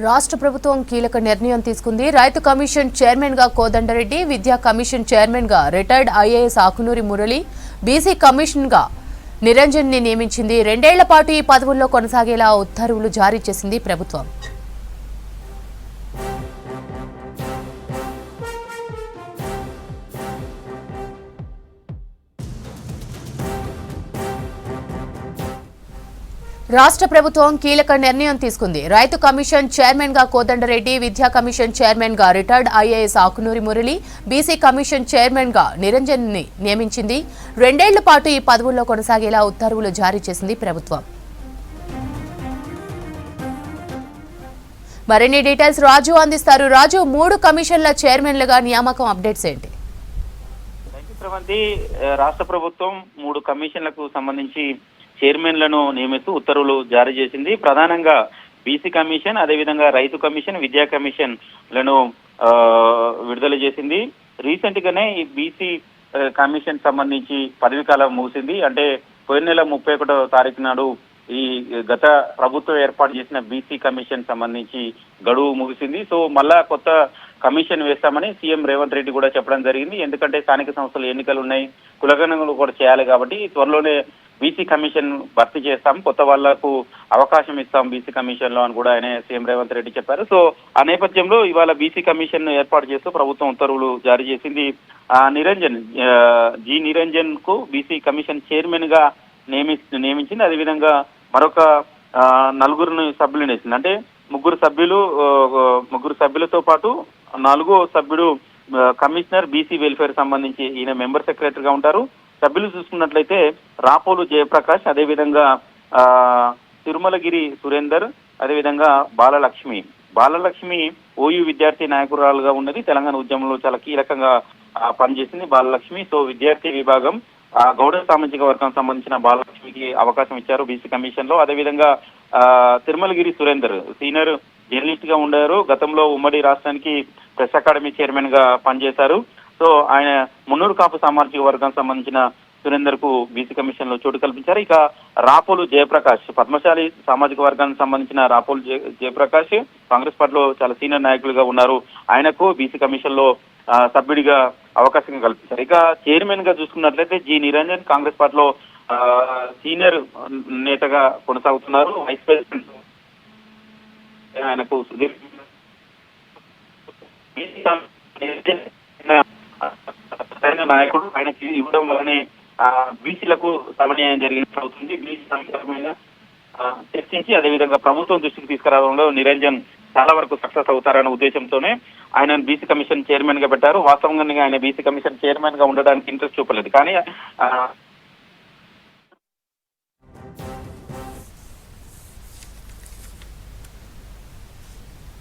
రాష్ట్ర ప్రభుత్వం కీలక నిర్ణయం తీసుకుంది. రైతు కమిషన్ చైర్మన్ గా కోదండరెడ్డి, విద్యా కమిషన్ చైర్మన్ గా retired IAS Akunuri Murali, BC commission గా నిరంజన్ ని నియమించింది. 2 ఏళ్ల పాటు ఈ పదవుల్లో కొనసాగేలా ఉత్తర్వులు జారీ చేసింది ప్రభుత్వం. రాష్ట్ర ప్రభుత్వం కీలక నిర్ణయం తీసుకుంది. రైతు కమిషన్ చైర్మన్ గా కోదండరెడ్డి, విద్యా కమిషన్ చైర్మన్ గా retired IAS Akunuri Murali, BC commission chairman గా నిరంజన్ ని నియమించింది. 2 ఏళ్ల పాటు ఈ పదవుల్లో కొనసాగేలా ఉత్తర్వులు జారీ చేసింది ప్రభుత్వం. మరిన్ని డీటెయిల్స్ రాజు అందిస్తారు. రాజు, 3 కమిషన్ల చైర్మన్లుగా నియామకం అప్డేట్స్ ఏంటి? రాష్ట్ర ప్రభుత్వం 3 కమిషన్లకు సంబంధించి చైర్మన్లను నియమిస్తూ ఉత్తర్వులు జారీ చేసింది. ప్రధానంగా బీసీ కమిషన్, అదేవిధంగా రైతు కమిషన్, విద్యా కమిషన్ లను విడుదల చేసింది. రీసెంట్ గానే ఈ బీసీ కమిషన్ సంబంధించి పదవి కాలం ముగిసింది. అంటే పోయిన నెల 31వ తారీఖు నాడు ఈ గత ప్రభుత్వం ఏర్పాటు చేసిన బీసీ కమిషన్ సంబంధించి గడువు ముగిసింది. సో మళ్ళా కొత్త కమిషన్ వేస్తామని సీఎం రేవంత్ రెడ్డి కూడా చెప్పడం జరిగింది. ఎందుకంటే స్థానిక సంస్థల ఎన్నికలు ఉన్నాయి, కులగణనలు కూడా చేయాలి కాబట్టి త్వరలోనే బీసీ కమిషన్ భర్తీ చేస్తాం, కొత్త వాళ్లకు అవకాశం ఇస్తాం బీసీ కమిషన్ లో అని కూడా ఆయన సీఎం రేవంత్ రెడ్డి చెప్పారు. సో ఆ నేపథ్యంలో ఇవాళ బీసీ కమిషన్ ఏర్పాటు చేస్తూ ప్రభుత్వం ఉత్తర్వులు జారీ చేసింది. నిరంజన్ కు బీసీ కమిషన్ చైర్మన్ గా నియమించింది. అదేవిధంగా మరొక 4 సభ్యులను వేసింది. అంటే 3 సభ్యులతో పాటు 4వ సభ్యుడు కమిషనర్ బీసీ వెల్ఫేర్ సంబంధించి ఈయన మెంబర్ సెక్రటరీగా ఉంటారు. సభ్యులు చూసుకున్నట్లయితే రాపోలు జయప్రకాష్, అదేవిధంగా తిరుమలగిరి సురేందర్, అదేవిధంగా బాలలక్ష్మి ఓయూ విద్యార్థి నాయకురాలుగా ఉన్నది. తెలంగాణ ఉద్యమంలో చాలా కీలకంగా పనిచేసింది బాలలక్ష్మి. సో విద్యార్థి విభాగం గౌడ సామాజిక వర్గం సంబంధించిన బాలలక్ష్మికి అవకాశం ఇచ్చారు బీసీ కమిషన్ లో. అదేవిధంగా తిరుమలగిరి సురేందర్ సీనియర్ జర్నలిస్ట్ గా ఉండారు. గతంలో ఉమ్మడి రాష్ట్రానికి ప్రెస్ అకాడమీ చైర్మన్ గా పనిచేశారు. సో ఆయన మున్నూరు కాపు సామాజిక వర్గం సంబంధించిన సురేందర్ కు బీసీ కమిషన్ లో చోటు కల్పించారు. ఇక రాపోలు జయప్రకాష్ పద్మశాలి సామాజిక వర్గానికి సంబంధించిన రాపోలు జయప్రకాష్ కాంగ్రెస్ పార్టీలో చాలా సీనియర్ నాయకులుగా ఉన్నారు. ఆయనకు బీసీ కమిషన్ లో సభ్యుడిగా అవకాశం కల్పించారు. ఇక చైర్మన్ గా చూసుకున్నట్లయితే నిరంజన్ కాంగ్రెస్ పార్టీలో సీనియర్ నేతగా కొనసాగుతున్నారు. వైస్ ప్రెసిడెంట్ ఆయనకు సుధీర్ నాయకుడు ఆయనకి ఇవ్వడం వల్లనే బీసీలకు సమన్యాయం జరిగినట్టు అవుతుంది. బీసీ సమస్యమైన చర్చించి అదేవిధంగా ప్రభుత్వం దృష్టికి తీసుకురావడంలో నిరంజన్ చాలా వరకు సక్సెస్ అవుతారనే ఉద్దేశంతోనే ఆయన బీసీ కమిషన్ చైర్మన్ గా పెట్టారు. వాస్తవంగా ఆయన బీసీ కమిషన్ చైర్మన్ గా ఉండడానికి ఇంట్రెస్ట్ చూపలేదు. కానీ